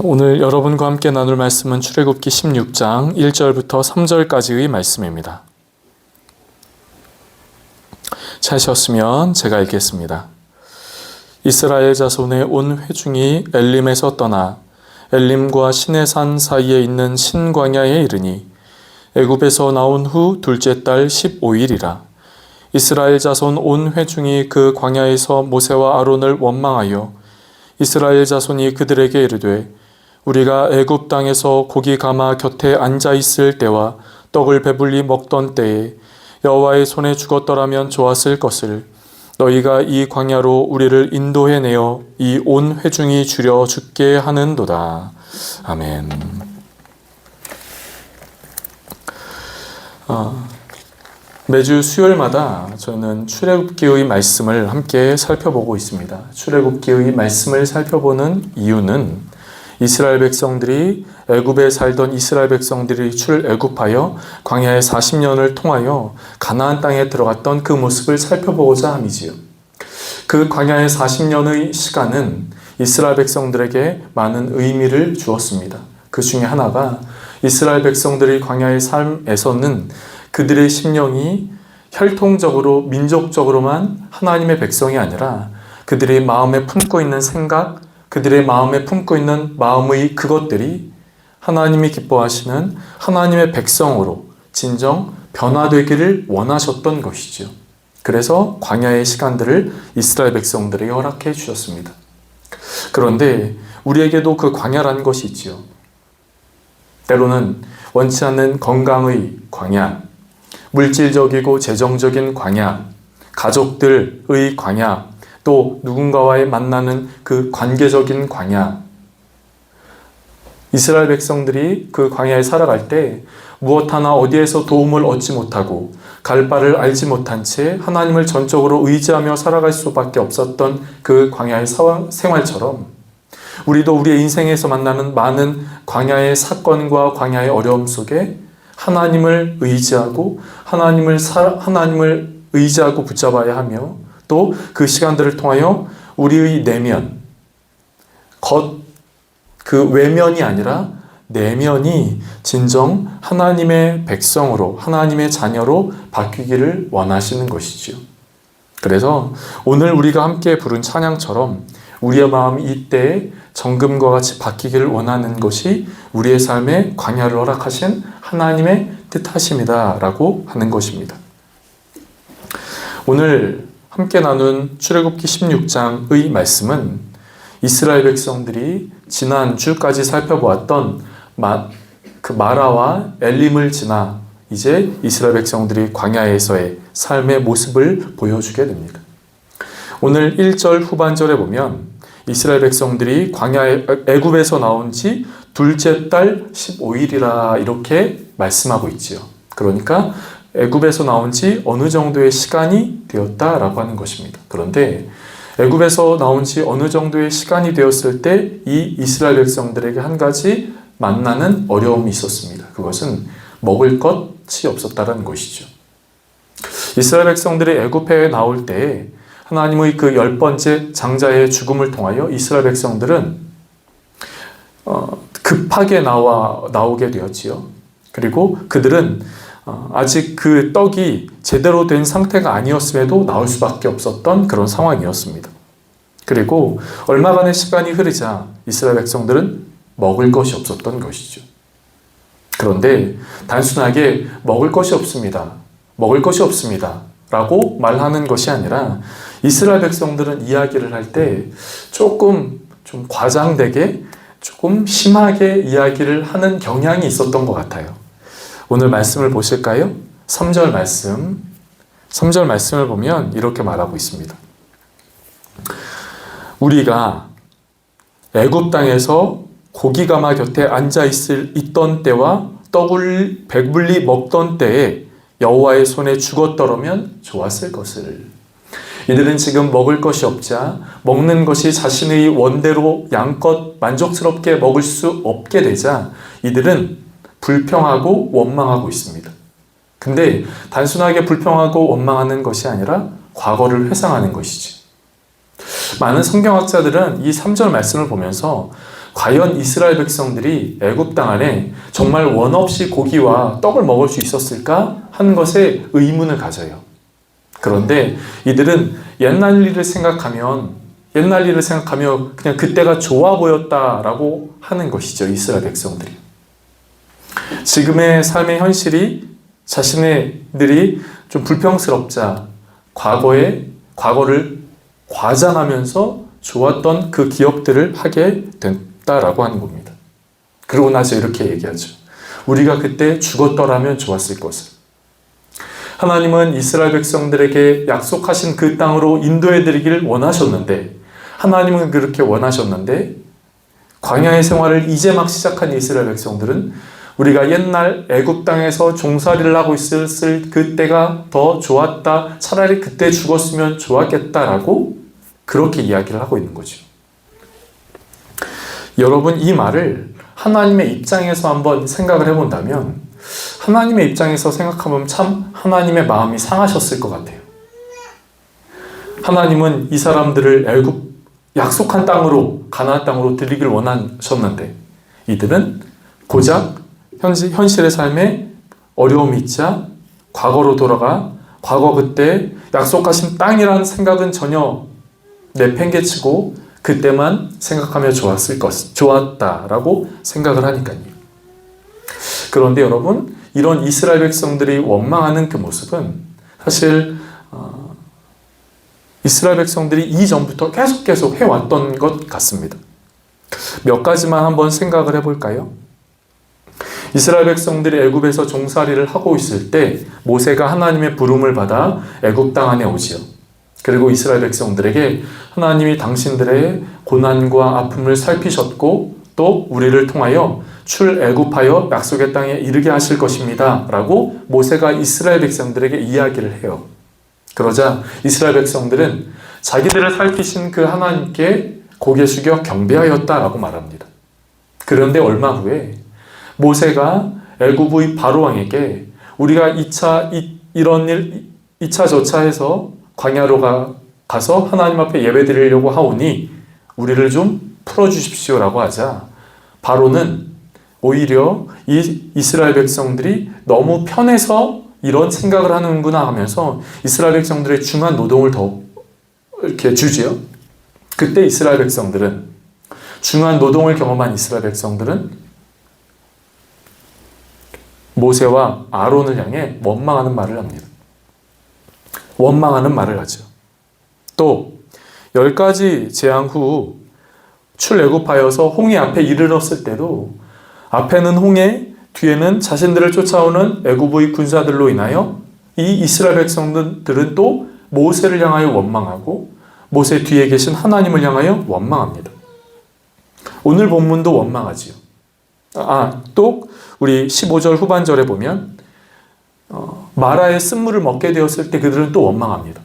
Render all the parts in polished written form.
오늘 여러분과 함께 나눌 말씀은 출애굽기 16장 1절부터 3절까지의 말씀입니다. 찾으셨으면 제가 읽겠습니다. 이스라엘 자손의 온 회중이 엘림에서 떠나 엘림과 시내산 사이에 있는 신광야에 이르니 애굽에서 나온 후 둘째 달 15일이라. 이스라엘 자손 온 회중이 그 광야에서 모세와 아론을 원망하여 이스라엘 자손이 그들에게 이르되 우리가 애굽 땅에서 고기 가마 곁에 앉아 있을 때와 떡을 배불리 먹던 때에 여호와의 손에 죽었더라면 좋았을 것을 너희가 이 광야로 우리를 인도해 내어 이 온 회중이 줄여 죽게 하는도다. 아멘. 매주 수요일마다 저는 출애굽기의 말씀을 함께 살펴보고 있습니다. 출애굽기의 말씀을 살펴보는 이유는 이스라엘 백성들이 애굽에 살던 이스라엘 백성들이 출애굽하여 광야에 40년을 통하여 가나안 땅에 들어갔던 그 모습을 살펴보고자 함이지요. 그 광야의 40년의 시간은 이스라엘 백성들에게 많은 의미를 주었습니다. 그 중에 하나가 이스라엘 백성들이 광야의 삶에서는 그들의 심령이 혈통적으로 민족적으로만 하나님의 백성이 아니라 그들의 마음에 품고 있는 생각, 그들의 마음에 품고 있는 마음의 그것들이 하나님이 기뻐하시는 하나님의 백성으로 진정 변화되기를 원하셨던 것이죠. 그래서 광야의 시간들을 이스라엘 백성들에게 허락해 주셨습니다. 그런데 우리에게도 그 광야라는 것이 있지요. 때로는 원치 않는 건강의 광야, 물질적이고 재정적인 광야, 가족들의 광야, 또 누군가와의 만나는 그 관계적인 광야. 이스라엘 백성들이 그 광야에 살아갈 때 무엇 하나 어디에서 도움을 얻지 못하고 갈 바를 알지 못한 채 하나님을 전적으로 의지하며 살아갈 수밖에 없었던 그 광야의 생활처럼 우리도 우리의 인생에서 만나는 많은 광야의 사건과 광야의 어려움 속에 하나님을 의지하고 하나님을 의지하고 붙잡아야 하며 또 그 시간들을 통하여 우리의 내면, 그 외면이 아니라 내면이 진정 하나님의 백성으로, 하나님의 자녀로 바뀌기를 원하시는 것이지요. 그래서 오늘 우리가 함께 부른 찬양처럼 우리의 마음이 이때에 정금과 같이 바뀌기를 원하는 것이 우리의 삶에 광야를 허락하신 하나님의 뜻하심이다 라고 하는 것입니다. 오늘 함께 나눈 출애굽기 16장의 말씀은 이스라엘 백성들이 지난주까지 살펴보았던 그 마라와 엘림을 지나 이제 이스라엘 백성들이 광야에서의 삶의 모습을 보여주게 됩니다. 오늘 1절 후반절에 보면 이스라엘 백성들이 광야에 애굽에서 나온 지 둘째 달 15일이라 이렇게 말씀하고 있지요. 그러니까 애굽에서 나온 지 어느 정도의 시간이 되었다라고 하는 것입니다. 그런데 애굽에서 나온 지 어느 정도의 시간이 되었을 때 이 이스라엘 백성들에게 한 가지 만나는 어려움이 있었습니다. 그것은 먹을 것이 없었다는 것이죠. 이스라엘 백성들이 애굽에 나올 때 하나님의 그 10번째 장자의 죽음을 통하여 이스라엘 백성들은 급하게 나오게 되었지요. 그리고 그들은 아직 그 떡이 제대로 된 상태가 아니었음에도 나올 수밖에 없었던 그런 상황이었습니다. 그리고 얼마간의 시간이 흐르자 이스라엘 백성들은 먹을 것이 없었던 것이죠. 그런데 단순하게 먹을 것이 없습니다. 먹을 것이 없습니다. 라고 말하는 것이 아니라 이스라엘 백성들은 이야기를 할 때 조금 좀 과장되게 조금 심하게 이야기를 하는 경향이 있었던 것 같아요. 오늘 말씀을 보실까요? 3절 말씀을 보면 이렇게 말하고 있습니다. 우리가 애굽 땅에서 고기 가마 곁에 앉아 있던 때와 떡을 배불리 먹던 때에 여호와의 손에 죽었더라면 좋았을 것을. 이들은 지금 먹을 것이 없자 먹는 것이 자신의 원대로 양껏 만족스럽게 먹을 수 없게 되자 이들은 불평하고 원망하고 있습니다. 근데 단순하게 불평하고 원망하는 것이 아니라 과거를 회상하는 것이지. 많은 성경학자들은 이 3절 말씀을 보면서 과연 이스라엘 백성들이 애굽 땅 안에 정말 원 없이 고기와 떡을 먹을 수 있었을까 하는 것에 의문을 가져요. 그런데 이들은 옛날 일을 생각하며 그냥 그때가 좋아 보였다라고 하는 것이죠. 이스라엘 백성들이. 지금의 삶의 현실이 자신들이 좀 불평스럽자 과거를 과장하면서 좋았던 그 기억들을 하게 됐다라고 하는 겁니다. 그러고 나서 이렇게 얘기하죠. 우리가 그때 죽었더라면 좋았을 것을. 하나님은 이스라엘 백성들에게 약속하신 그 땅으로 인도해 드리기를 원하셨는데, 하나님은 그렇게 원하셨는데 광야의 생활을 이제 막 시작한 이스라엘 백성들은 우리가 옛날 애굽 땅에서 종살이를 하고 있었을 그때가 더 좋았다, 차라리 그때 죽었으면 좋았겠다라고 그렇게 이야기를 하고 있는 거죠. 여러분, 이 말을 하나님의 입장에서 한번 생각을 해본다면, 하나님의 입장에서 생각하면 참 하나님의 마음이 상하셨을 것 같아요. 하나님은 이 사람들을 애굽 약속한 땅으로, 가나안 땅으로 드리길 원하셨는데 이들은 고작 현실의 삶에 어려움이 있자 과거로 돌아가 과거 그때 약속하신 땅이라는 생각은 전혀 내팽개치고 그때만 생각하며 좋았다라고 생각을 하니까요. 그런데 여러분, 이런 이스라엘 백성들이 원망하는 그 모습은 사실 이스라엘 백성들이 이전부터 계속 해왔던 것 같습니다. 몇 가지만 한번 생각을 해볼까요? 이스라엘 백성들이 애굽에서 종살이를 하고 있을 때 모세가 하나님의 부름을 받아 애굽 땅 안에 오지요. 그리고 이스라엘 백성들에게 하나님이 당신들의 고난과 아픔을 살피셨고 또 우리를 통하여 출애굽하여 약속의 땅에 이르게 하실 것입니다 라고 모세가 이스라엘 백성들에게 이야기를 해요. 그러자 이스라엘 백성들은 자기들을 살피신 그 하나님께 고개 숙여 경배하였다라고 말합니다. 그런데 얼마 후에 모세가 애굽의 바로 왕에게 우리가 2차 저차 해서 광야로 가서 하나님 앞에 예배드리려고 하오니 우리를 좀 풀어주십시오라고 하자 바로는 오히려 이 이스라엘 백성들이 너무 편해서 이런 생각을 하는구나 하면서 이스라엘 백성들의 중한 노동을 더 이렇게 주지요. 그때 이스라엘 백성들은, 중한 노동을 경험한 이스라엘 백성들은 모세와 아론을 향해 원망하는 말을 합니다. 원망하는 말을 하죠. 또 10가지 재앙 후 출애굽하여서 홍해 앞에 이르렀을 때도 앞에는 홍해, 뒤에는 자신들을 쫓아오는 애굽의 군사들로 인하여 이 이스라엘 백성들은 또 모세를 향하여 원망하고 모세 뒤에 계신 하나님을 향하여 원망합니다. 오늘 본문도 원망하지요. 또 우리 15절 후반절에 보면 마라의 쓴물을 먹게 되었을 때 그들은 또 원망합니다.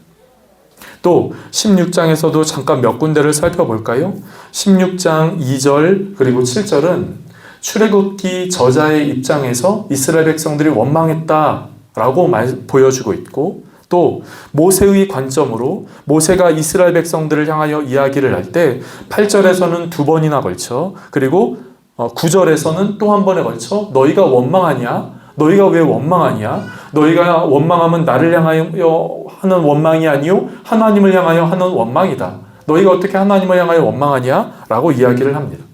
또 16장에서도 잠깐 몇 군데를 살펴볼까요? 16장 2절 그리고 7절은 출애굽기 저자의 입장에서 이스라엘 백성들이 원망했다라고 보여주고 있고, 또 모세의 관점으로 모세가 이스라엘 백성들을 향하여 이야기를 할 때 8절에서는 2번이나 걸쳐, 그리고 9절에서는 또 한 번에 걸쳐 너희가 원망하냐? 너희가 왜 원망하냐? 너희가 원망하면 나를 향하여 하는 원망이 아니요 하나님을 향하여 하는 원망이다. 너희가 어떻게 하나님을 향하여 원망하냐? 라고 이야기를 합니다.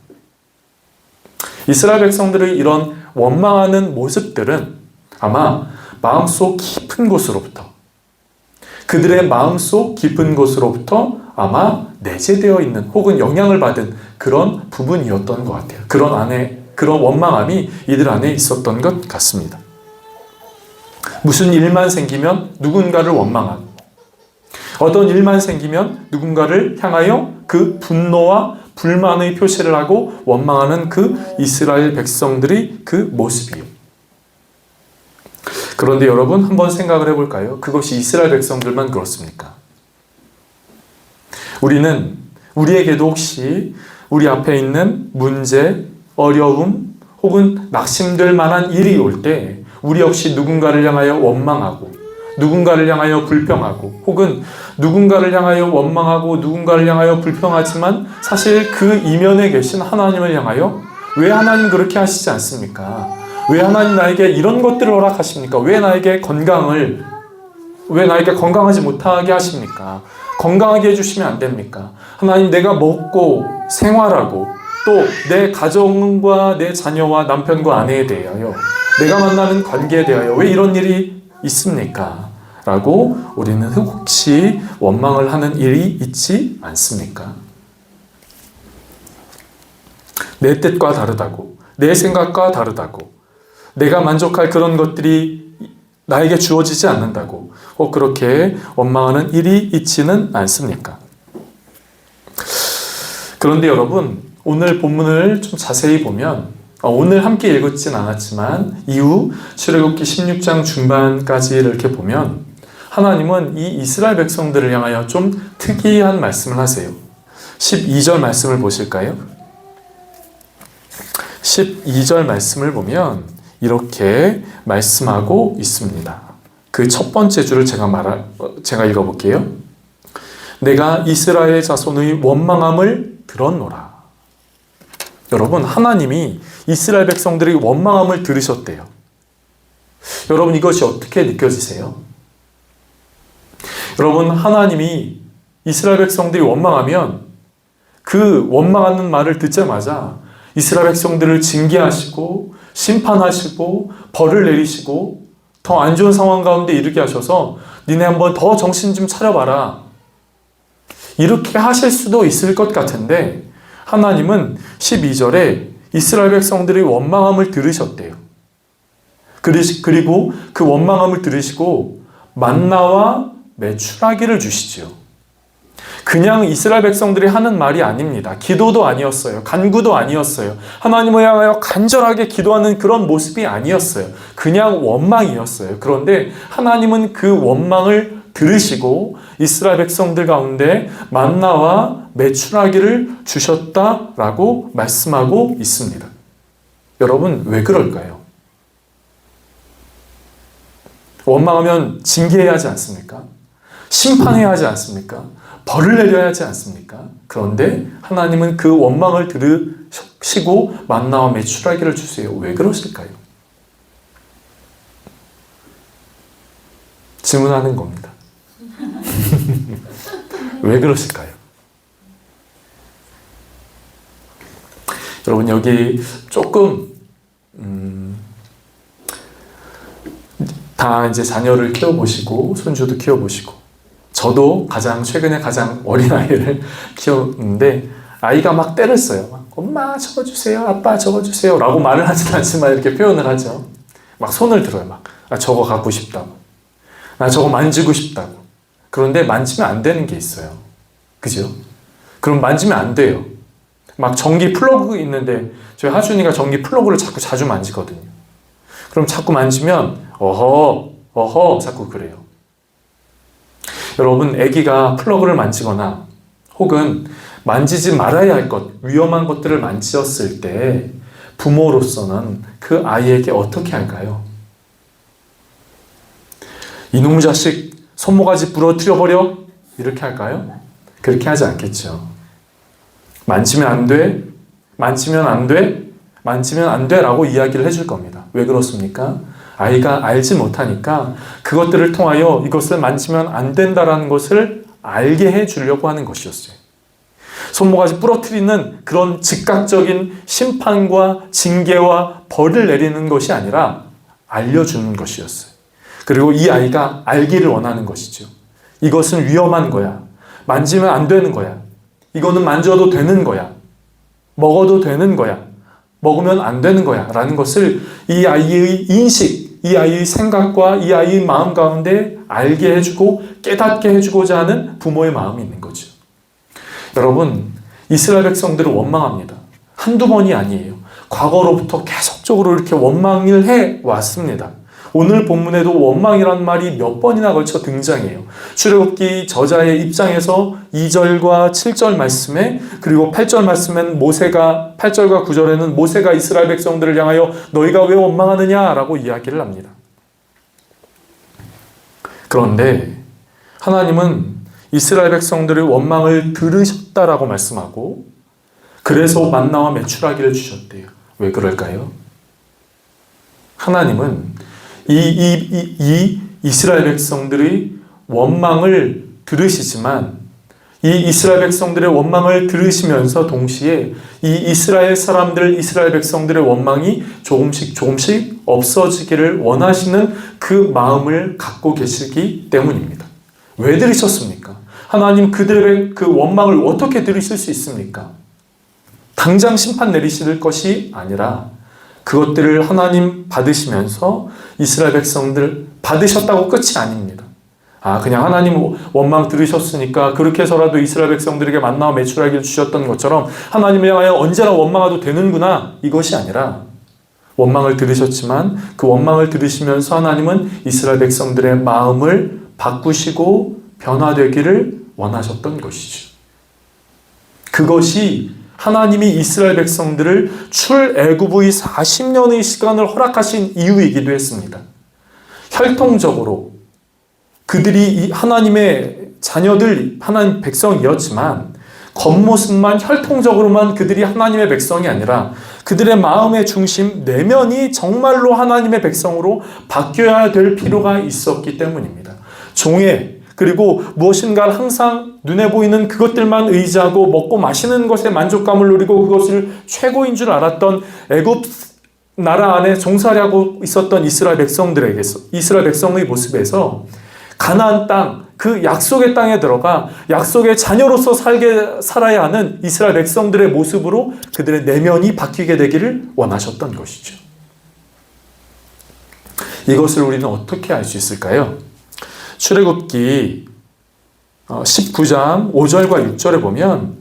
이스라엘 백성들의 이런 원망하는 모습들은 아마 마음속 깊은 곳으로부터, 그들의 마음속 깊은 곳으로부터 아마 내재되어 있는 혹은 영향을 받은 그런 부분이었던 것 같아요. 그런 원망함이 이들 안에 있었던 것 같습니다. 무슨 일만 생기면 누군가를 원망하고, 어떤 일만 생기면 누군가를 향하여 그 분노와 불만의 표시를 하고 원망하는 그 이스라엘 백성들의 그 모습이요. 그런데 여러분, 한번 생각을 해볼까요? 그것이 이스라엘 백성들만 그렇습니까? 우리에게도 혹시 우리 앞에 있는 문제, 어려움 혹은 낙심될 만한 일이 올 때 우리 역시 누군가를 향하여 원망하고 누군가를 향하여 불평하고 혹은 누군가를 향하여 원망하고 누군가를 향하여 불평하지만 사실 그 이면에 계신 하나님을 향하여 왜 하나님 그렇게 하시지 않습니까? 왜 하나님 나에게 이런 것들을 허락하십니까? 왜 나에게 건강하지 못하게 하십니까? 건강하게 해주시면 안 됩니까? 하나님, 내가 먹고 생활하고 또 내 가정과 내 자녀와 남편과 아내에 대하여 내가 만나는 관계에 대하여 왜 이런 일이 있습니까? 라고 우리는 혹시 원망을 하는 일이 있지 않습니까? 내 뜻과 다르다고, 내 생각과 다르다고, 내가 만족할 그런 것들이 나에게 주어지지 않는다고 그렇게 원망하는 일이 있지는 않습니까? 그런데 여러분, 오늘 본문을 좀 자세히 보면 오늘 함께 읽었진 않았지만 이후 출애굽기 16장 중반까지 이렇게 보면 하나님은 이 이스라엘 백성들을 향하여 좀 특이한 말씀을 하세요. 12절 말씀을 보실까요? 12절 말씀을 보면 이렇게 말씀하고 있습니다. 그 첫 번째 줄을 제가 읽어볼게요. 내가 이스라엘 자손의 원망함을 들었노라. 여러분, 하나님이 이스라엘 백성들의 원망함을 들으셨대요. 여러분, 이것이 어떻게 느껴지세요? 여러분, 하나님이 이스라엘 백성들이 원망하면 그 원망하는 말을 듣자마자 이스라엘 백성들을 징계하시고 심판하시고 벌을 내리시고 더 안 좋은 상황 가운데 이르게 하셔서 니네 한번 더 정신 좀 차려봐라, 이렇게 하실 수도 있을 것 같은데 하나님은 12절에 이스라엘 백성들의 원망함을 들으셨대요. 그리고 그 원망함을 들으시고 만나와 메추라기를 주시죠. 그냥 이스라엘 백성들이 하는 말이 아닙니다. 기도도 아니었어요. 간구도 아니었어요. 하나님을 향하여 간절하게 기도하는 그런 모습이 아니었어요. 그냥 원망이었어요. 그런데 하나님은 그 원망을 들으시고 이스라엘 백성들 가운데 만나와 메추라기를 주셨다라고 말씀하고 있습니다. 여러분, 왜 그럴까요? 원망하면 징계해야 하지 않습니까? 심판해야 하지 않습니까? 벌을 내려야 하지 않습니까? 그런데 하나님은 그 원망을 들으시고 만나와 메추라기를 주세요. 왜 그러실까요? 질문하는 겁니다. 왜 그러실까요? 여러분, 여기 조금 다 이제 자녀를 키워보시고 손주도 키워보시고 저도 최근에 가장 어린 아이를 키웠는데 아이가 막 때를 써요. 막 엄마 저거 주세요, 아빠 저거 주세요 라고 말을 하진 않지만 이렇게 표현을 하죠. 막 손을 들어요. 막 나 저거 갖고 싶다고, 나 저거 만지고 싶다고. 그런데 만지면 안 되는 게 있어요. 그죠? 그럼 만지면 안 돼요. 막 전기 플러그 있는데 저희 하준이가 전기 플러그를 자주 만지거든요. 그럼 자꾸 만지면 어허 자꾸 그래요. 여러분, 아기가 플러그를 만지거나 혹은 만지지 말아야 할 것, 위험한 것들을 만지었을 때 부모로서는 그 아이에게 어떻게 할까요? 이놈의 자식 손모가지 부러뜨려버려? 이렇게 할까요? 그렇게 하지 않겠죠. 만지면 안 돼, 만지면 안 돼, 만지면 안 돼 라고 이야기를 해줄 겁니다. 왜 그렇습니까? 아이가 알지 못하니까 그것들을 통하여 이것을 만지면 안 된다라는 것을 알게 해주려고 하는 것이었어요. 손모가지 부러뜨리는 그런 즉각적인 심판과 징계와 벌을 내리는 것이 아니라 알려주는 것이었어요. 그리고 이 아이가 알기를 원하는 것이죠. 이것은 위험한 거야. 만지면 안 되는 거야. 이거는 만져도 되는 거야. 먹어도 되는 거야. 먹으면 안 되는 거야. 라는 것을 이 아이의 인식, 이 아이의 생각과 이 아이의 마음 가운데 알게 해주고 깨닫게 해주고자 하는 부모의 마음이 있는 거죠. 여러분, 이스라엘 백성들을 원망합니다. 한두 번이 아니에요. 과거로부터 계속적으로 이렇게 원망을 해왔습니다. 오늘 본문에도 원망이라는 말이 몇 번이나 걸쳐 등장해요. 출애굽기 저자의 입장에서 2절과 7절 말씀에, 그리고 8절 말씀엔 8절과 9절에는 모세가 이스라엘 백성들을 향하여 너희가 왜 원망하느냐라고 이야기를 합니다. 그런데 하나님은 이스라엘 백성들의 원망을 들으셨다라고 말씀하고 그래서 만나와 메추라기를 주셨대요. 왜 그럴까요? 하나님은 이 이스라엘 백성들의 원망을 들으시지만 이 이스라엘 백성들의 원망을 들으시면서 동시에 이 이스라엘 백성들의 원망이 조금씩 없어지기를 원하시는 그 마음을 갖고 계시기 때문입니다. 왜 들으셨습니까? 하나님 그들의 그 원망을 어떻게 들으실 수 있습니까? 당장 심판 내리실 것이 아니라 그것들을 하나님 받으시면서 이스라엘 백성들 받으셨다고 끝이 아닙니다. 그냥 하나님 원망 들으셨으니까 그렇게 해서라도 이스라엘 백성들에게 만나와 메추라기를 주셨던 것처럼 하나님을 향하여 언제나 원망해도 되는구나, 이것이 아니라 원망을 들으셨지만 그 원망을 들으시면서 하나님은 이스라엘 백성들의 마음을 바꾸시고 변화되기를 원하셨던 것이죠. 그것이 하나님이 이스라엘 백성들을 출애굽의 40년의 시간을 허락하신 이유이기도 했습니다. 혈통적으로 그들이 하나님의 자녀들, 하나님 백성이었지만 겉모습만 혈통적으로만 그들이 하나님의 백성이 아니라 그들의 마음의 중심, 내면이 정말로 하나님의 백성으로 바뀌어야 될 필요가 있었기 때문입니다. 종의 그리고 무엇인가 항상 눈에 보이는 그것들만 의지하고 먹고 마시는 것에 만족감을 누리고 그것을 최고인 줄 알았던 애굽 나라 안에 종살이하고 있었던 이스라엘 백성의 모습에서 가나안 땅, 그 약속의 땅에 들어가 약속의 자녀로서 살아야 하는 이스라엘 백성들의 모습으로 그들의 내면이 바뀌게 되기를 원하셨던 것이죠. 이것을 우리는 어떻게 알 수 있을까요? 출애굽기 19장 5절과 6절에 보면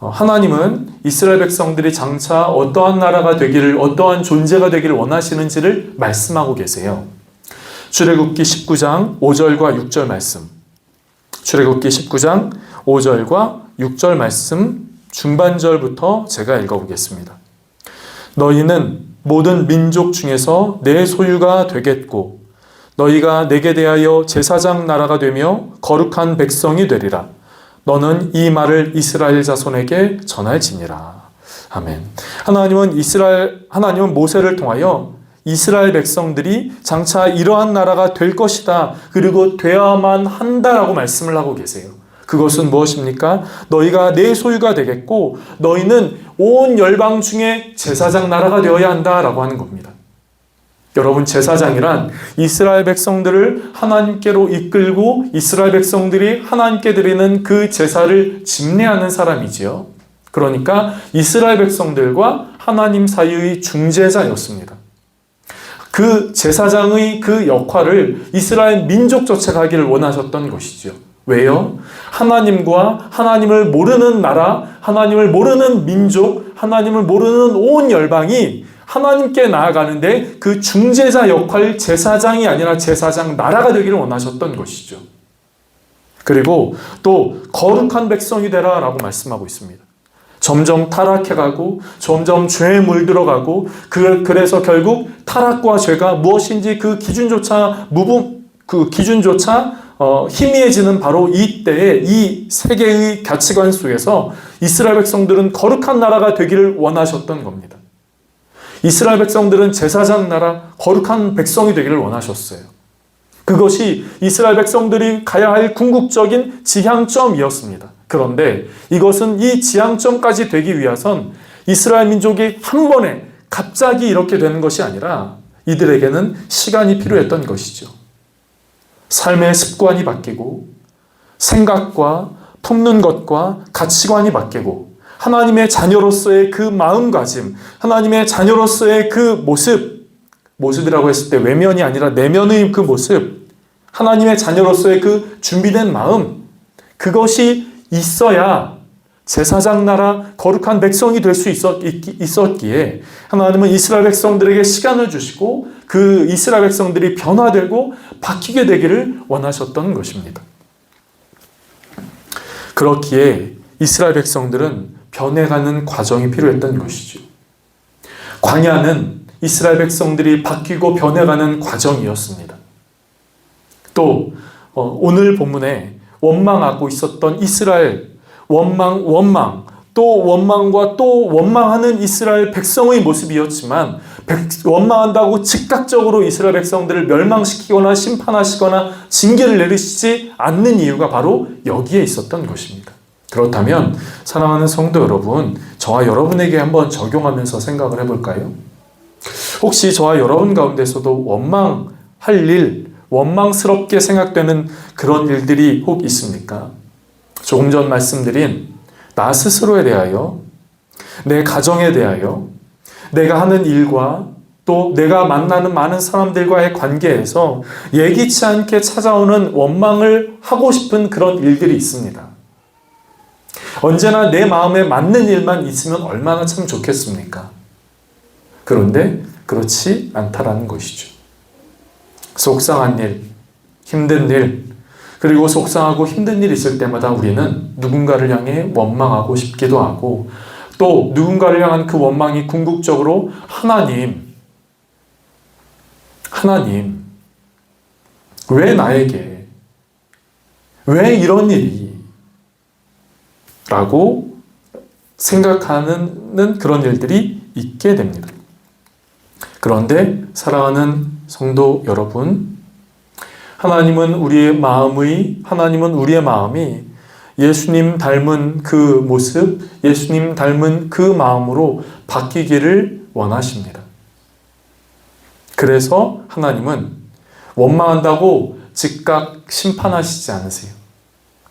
하나님은 이스라엘 백성들이 장차 어떠한 나라가 되기를, 어떠한 존재가 되기를 원하시는지를 말씀하고 계세요. 출애굽기 19장 5절과 6절 말씀. 출애굽기 19장 5절과 6절 말씀 중반절부터 제가 읽어보겠습니다. 너희는 모든 민족 중에서 내 소유가 되겠고 너희가 내게 대하여 제사장 나라가 되며 거룩한 백성이 되리라. 너는 이 말을 이스라엘 자손에게 전할지니라. 아멘. 하나님은 모세를 통하여 이스라엘 백성들이 장차 이러한 나라가 될 것이다. 그리고 되어야만 한다라고 말씀을 하고 계세요. 그것은 무엇입니까? 너희가 내 소유가 되겠고 너희는 온 열방 중에 제사장 나라가 되어야 한다라고 하는 겁니다. 여러분, 제사장이란 이스라엘 백성들을 하나님께로 이끌고 이스라엘 백성들이 하나님께 드리는 그 제사를 집례하는 사람이지요. 그러니까 이스라엘 백성들과 하나님 사이의 중재자였습니다. 그 제사장의 그 역할을 이스라엘 민족 전체가 하기를 원하셨던 것이죠. 왜요? 하나님과 하나님을 모르는 나라, 하나님을 모르는 민족, 하나님을 모르는 온 열방이 하나님께 나아가는데 그 중재자 역할, 제사장이 아니라 제사장 나라가 되기를 원하셨던 것이죠. 그리고 또 거룩한 백성이 되라 라고 말씀하고 있습니다. 점점 타락해가고 점점 죄에 물들어가고 그래서 결국 타락과 죄가 무엇인지 그 기준조차 희미해지는 바로 이때에 이 세계의 가치관 속에서 이스라엘 백성들은 거룩한 나라가 되기를 원하셨던 겁니다. 이스라엘 백성들은 제사장 나라, 거룩한 백성이 되기를 원하셨어요. 그것이 이스라엘 백성들이 가야 할 궁극적인 지향점이었습니다. 그런데 이것은 이 지향점까지 되기 위해선 이스라엘 민족이 한 번에 갑자기 이렇게 되는 것이 아니라 이들에게는 시간이 필요했던 것이죠. 삶의 습관이 바뀌고 생각과 품는 것과 가치관이 바뀌고 하나님의 자녀로서의 그 마음가짐, 하나님의 자녀로서의 그 모습이라고 했을 때 외면이 아니라 내면의 그 모습, 하나님의 자녀로서의 그 준비된 마음, 그것이 있어야 제사장 나라 거룩한 백성이 될 수 있었기에 하나님은 이스라엘 백성들에게 시간을 주시고 그 이스라엘 백성들이 변화되고 바뀌게 되기를 원하셨던 것입니다. 그렇기에 이스라엘 백성들은 변해가는 과정이 필요했던 것이죠. 광야는 이스라엘 백성들이 바뀌고 변해가는 과정이었습니다. 또 오늘 본문에 원망하고 있었던 이스라엘, 원망, 또 원망과 또 원망하는 이스라엘 백성의 모습이었지만 원망한다고 즉각적으로 이스라엘 백성들을 멸망시키거나 심판하시거나 징계를 내리시지 않는 이유가 바로 여기에 있었던 것입니다. 그렇다면 사랑하는 성도 여러분, 저와 여러분에게 한번 적용하면서 생각을 해볼까요? 혹시 저와 여러분 가운데서도 원망할 일, 원망스럽게 생각되는 그런 일들이 혹 있습니까? 조금 전 말씀드린 나 스스로에 대하여, 내 가정에 대하여, 내가 하는 일과 또 내가 만나는 많은 사람들과의 관계에서 예기치 않게 찾아오는 원망을 하고 싶은 그런 일들이 있습니다. 언제나 내 마음에 맞는 일만 있으면 얼마나 참 좋겠습니까? 그런데 그렇지 않다라는 것이죠. 속상한 일, 힘든 일, 그리고 속상하고 힘든 일이 있을 때마다 우리는 누군가를 향해 원망하고 싶기도 하고 또 누군가를 향한 그 원망이 궁극적으로 하나님, 왜 나에게, 왜 이런 일이? 라고 생각하는 그런 일들이 있게 됩니다. 그런데 사랑하는 성도 여러분, 하나님은 우리의 마음이 예수님 닮은 그 모습, 예수님 닮은 그 마음으로 바뀌기를 원하십니다. 그래서 하나님은 원망한다고 즉각 심판하시지 않으세요.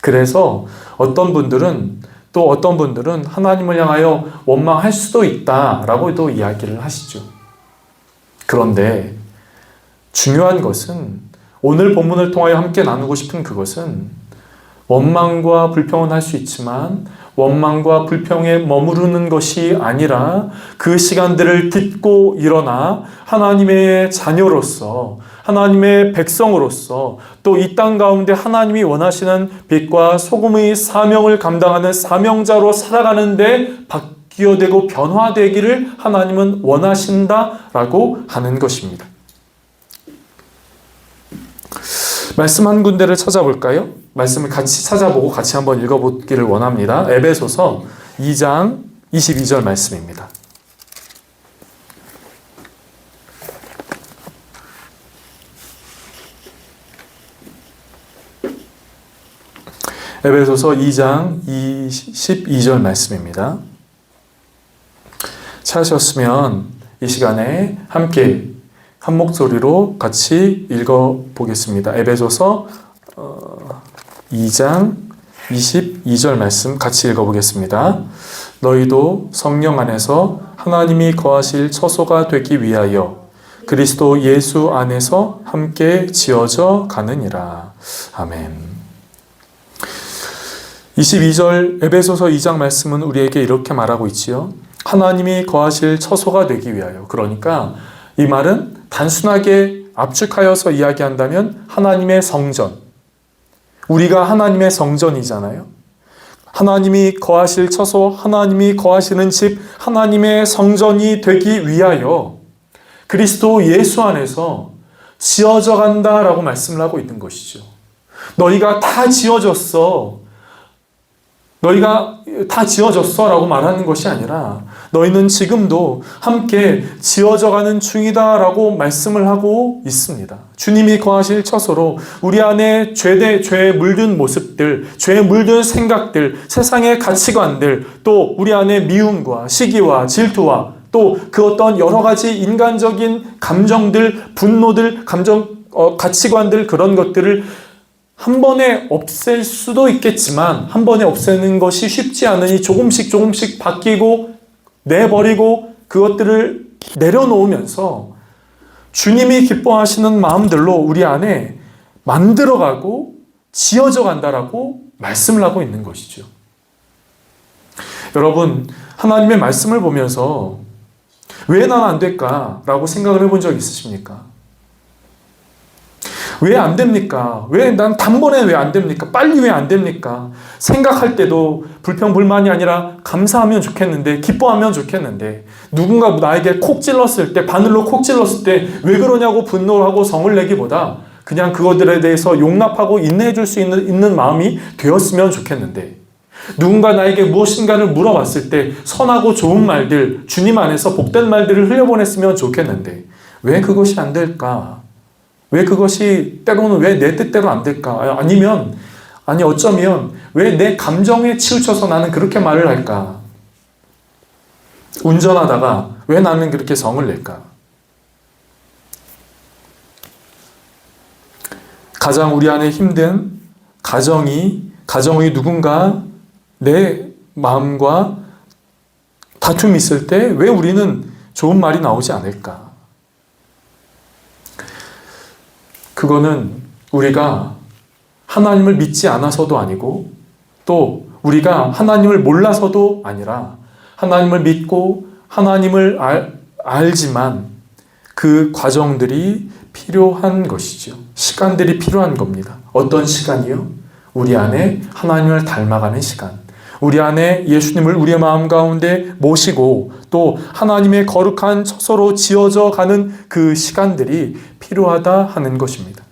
그래서 어떤 분들은 하나님을 향하여 원망할 수도 있다라고 또 이야기를 하시죠. 그런데 중요한 것은 오늘 본문을 통하여 함께 나누고 싶은 그것은 원망과 불평은 할 수 있지만 원망과 불평에 머무르는 것이 아니라 그 시간들을 딛고 일어나 하나님의 자녀로서 하나님의 백성으로서 또 이 땅 가운데 하나님이 원하시는 빛과 소금의 사명을 감당하는 사명자로 살아가는데 바뀌어되고 변화되기를 하나님은 원하신다라고 하는 것입니다. 말씀 한 군데를 찾아볼까요? 말씀을 같이 찾아보고 같이 한번 읽어보기를 원합니다. 에베소서 2장 22절 말씀입니다. 에베소서 2장 22절 말씀입니다. 찾으셨으면 이 시간에 함께 한 목소리로 같이 읽어보겠습니다. 에베소서 2장 22절 말씀 같이 읽어보겠습니다. 너희도 성령 안에서 하나님이 거하실 처소가 되기 위하여 그리스도 예수 안에서 함께 지어져 가느니라. 아멘. 22절 에베소서 2장 말씀은 우리에게 이렇게 말하고 있지요. 하나님이 거하실 처소가 되기 위하여. 그러니까 이 말은 단순하게 압축하여서 이야기한다면 하나님의 성전. 우리가 하나님의 성전이잖아요. 하나님이 거하실 처소, 하나님이 거하시는 집, 하나님의 성전이 되기 위하여 그리스도 예수 안에서 지어져 간다라고 말씀을 하고 있는 것이죠. 너희가 다 지어졌어. 라고 말하는 것이 아니라 너희는 지금도 함께 지어져가는 중이다라고 말씀을 하고 있습니다. 주님이 거하실 처소로 우리 안에 죄에 물든 모습들, 죄에 물든 생각들, 세상의 가치관들, 또 우리 안에 미움과 시기와 질투와 또 그 어떤 여러 가지 인간적인 감정들, 분노들, 가치관들 그런 것들을 한 번에 없앨 수도 있겠지만 한 번에 없애는 것이 쉽지 않으니 조금씩 바뀌고 내버리고 그것들을 내려놓으면서 주님이 기뻐하시는 마음들로 우리 안에 만들어가고 지어져 간다라고 말씀을 하고 있는 것이죠. 여러분, 하나님의 말씀을 보면서 왜 난 안 될까라고 생각을 해본 적 있으십니까? 왜 안 됩니까? 난 단번에 왜 안 됩니까? 빨리 왜 안 됩니까? 생각할 때도 불평불만이 아니라 감사하면 좋겠는데, 기뻐하면 좋겠는데, 누군가 나에게 콕 찔렀을 때, 바늘로 콕 찔렀을 때 왜 그러냐고 분노하고 성을 내기보다 그냥 그것들에 대해서 용납하고 인내해 줄 수 있는 마음이 되었으면 좋겠는데, 누군가 나에게 무엇인가를 물어봤을 때 선하고 좋은 말들, 주님 안에서 복된 말들을 흘려보냈으면 좋겠는데 왜 그것이 안 될까? 왜 그것이 때로는 왜 내 뜻대로 안 될까? 아니 어쩌면 왜 내 감정에 치우쳐서 나는 그렇게 말을 할까? 운전하다가 왜 나는 그렇게 성을 낼까? 가장 우리 안에 힘든 가정이 누군가 내 마음과 다툼이 있을 때 왜 우리는 좋은 말이 나오지 않을까? 그거는 우리가 하나님을 믿지 않아서도 아니고 또 우리가 하나님을 몰라서도 아니라 하나님을 믿고 하나님을 알지만 그 과정들이 필요한 것이죠. 시간들이 필요한 겁니다. 어떤 시간이요? 우리 안에 하나님을 닮아가는 시간. 우리 안에 예수님을 우리의 마음 가운데 모시고 또 하나님의 거룩한 처소로 지어져 가는 그 시간들이 필요하다 하는 것입니다.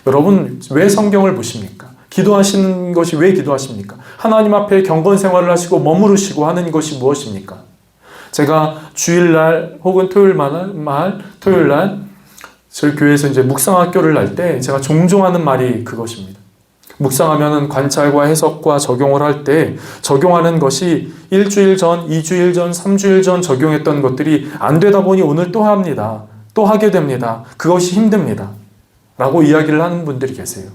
여러분, 왜 성경을 보십니까? 기도하시는 것이 왜 기도하십니까? 하나님 앞에 경건 생활을 하시고 머무르시고 하는 것이 무엇입니까? 제가 주일날 혹은 토요일날 저희 교회에서 이제 묵상학교를 할 때 제가 종종 하는 말이 그것입니다. 묵상하면은 관찰과 해석과 적용을 할 때 적용하는 것이 일주일 전, 2주일 전, 3주일 전 적용했던 것들이 안 되다 보니 오늘 또 합니다. 또 하게 됩니다. 그것이 힘듭니다. 라고 이야기를 하는 분들이 계세요.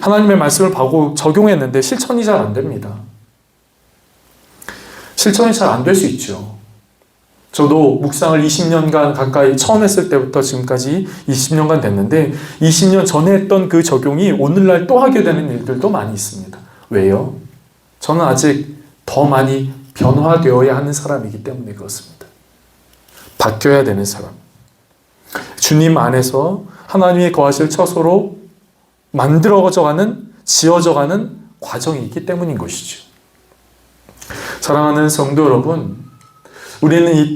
하나님의 말씀을 보고 적용했는데 실천이 잘 안 됩니다. 실천이 잘 안 될 수 있죠. 저도 묵상을 20년간 가까이 처음 했을 때부터 지금까지 20년간 됐는데 20년 전에 했던 그 적용이 오늘날 또 하게 되는 일들도 많이 있습니다. 왜요? 저는 아직 더 많이 변화되어야 하는 사람이기 때문에 그렇습니다. 바뀌어야 되는 사람. 주님 안에서 하나님이 거하실 처소로 만들어져가는, 지어져가는 과정이 있기 때문인 것이죠. 사랑하는 성도 여러분, 우리는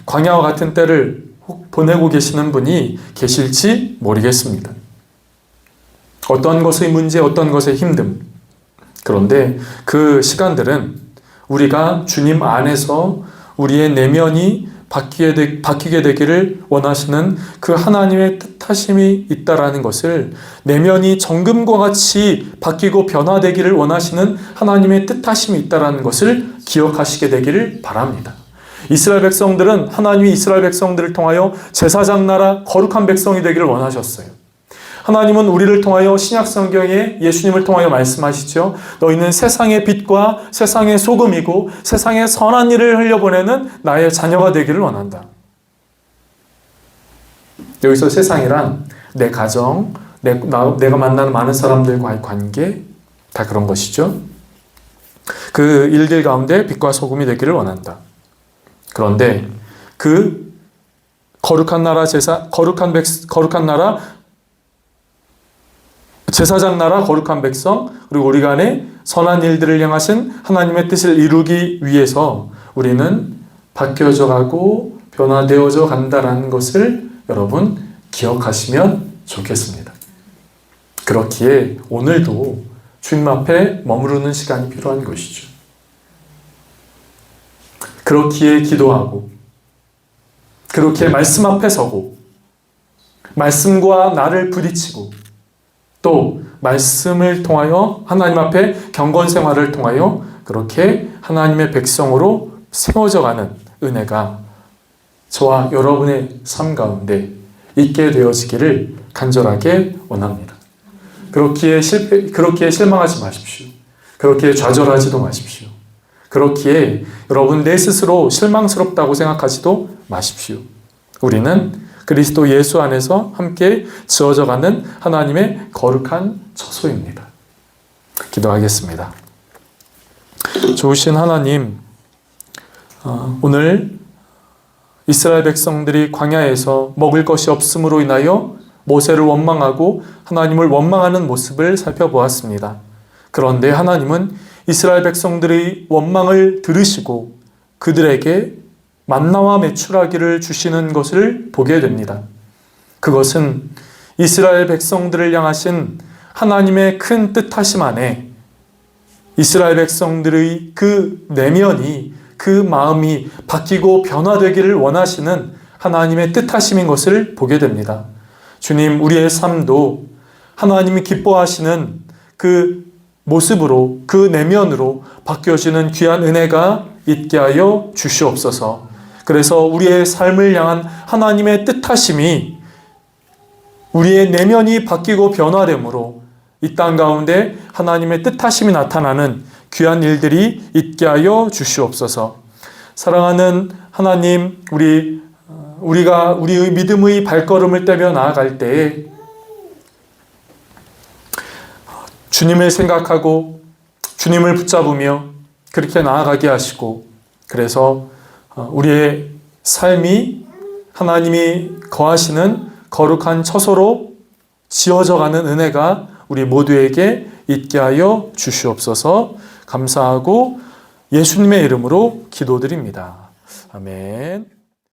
광야와 같은 때를 보내고 계시는 분이 계실지 모르겠습니다. 어떤 것의 문제, 어떤 것의 힘듦. 그런데 그 시간들은 우리가 주님 안에서 우리의 내면이 바뀌게 되기를 원하시는 그 하나님의 뜻하심이 있다라는 것을, 내면이 정금과 같이 바뀌고 변화되기를 원하시는 하나님의 뜻하심이 있다라는 것을 기억하시게 되기를 바랍니다. 이스라엘 백성들은 하나님이 이스라엘 백성들을 통하여 제사장 나라 거룩한 백성이 되기를 원하셨어요. 하나님은 우리를 통하여 신약 성경에 예수님을 통하여 말씀하시죠. 너희는 세상의 빛과 세상의 소금이고 세상에 선한 일을 흘려보내는 나의 자녀가 되기를 원한다. 여기서 세상이란 내 가정, 내가 만나는 많은 사람들과의 관계, 다 그런 것이죠. 그 일들 가운데 빛과 소금이 되기를 원한다. 그런데 그 거룩한 나라 제사장 나라 거룩한 백성, 그리고 우리 간에 선한 일들을 향하신 하나님의 뜻을 이루기 위해서 우리는 바뀌어져 가고 변화되어져 간다라는 것을 여러분 기억하시면 좋겠습니다. 그렇기에 오늘도 주님 앞에 머무르는 시간이 필요한 것이죠. 그렇기에 기도하고, 그렇게 말씀 앞에 서고, 말씀과 나를 부딪히고, 또 말씀을 통하여 하나님 앞에 경건 생활을 통하여 그렇게 하나님의 백성으로 세워져가는 은혜가 저와 여러분의 삶 가운데 있게 되어지기를 간절하게 원합니다. 그렇기에 실망하지 마십시오. 그렇기에 좌절하지도 마십시오. 그렇기에 여러분 내 스스로 실망스럽다고 생각하지도 마십시오. 우리는 그리스도 예수 안에서 함께 지어져가는 하나님의 거룩한 처소입니다. 기도하겠습니다. 좋으신 하나님, 오늘 이스라엘 백성들이 광야에서 먹을 것이 없음으로 인하여 모세를 원망하고 하나님을 원망하는 모습을 살펴보았습니다. 그런데 하나님은 이스라엘 백성들의 원망을 들으시고 그들에게 만나와 메추라기를 주시는 것을 보게 됩니다. 그것은 이스라엘 백성들을 향하신 하나님의 큰 뜻하심 안에 이스라엘 백성들의 그 내면이, 그 마음이 바뀌고 변화되기를 원하시는 하나님의 뜻하심인 것을 보게 됩니다. 주님, 우리의 삶도 하나님이 기뻐하시는 그 모습으로, 그 내면으로 바뀌어지는 귀한 은혜가 있게 하여 주시옵소서. 그래서 우리의 삶을 향한 하나님의 뜻하심이 우리의 내면이 바뀌고 변화됨으로 이 땅 가운데 하나님의 뜻하심이 나타나는 귀한 일들이 있게 하여 주시옵소서. 사랑하는 하나님, 우리가 우리의 믿음의 발걸음을 떼며 나아갈 때에 주님을 생각하고 주님을 붙잡으며 그렇게 나아가게 하시고, 그래서 우리의 삶이 하나님이 거하시는 거룩한 처소로 지어져가는 은혜가 우리 모두에게 있게 하여 주시옵소서. 감사하고 예수님의 이름으로 기도드립니다. 아멘.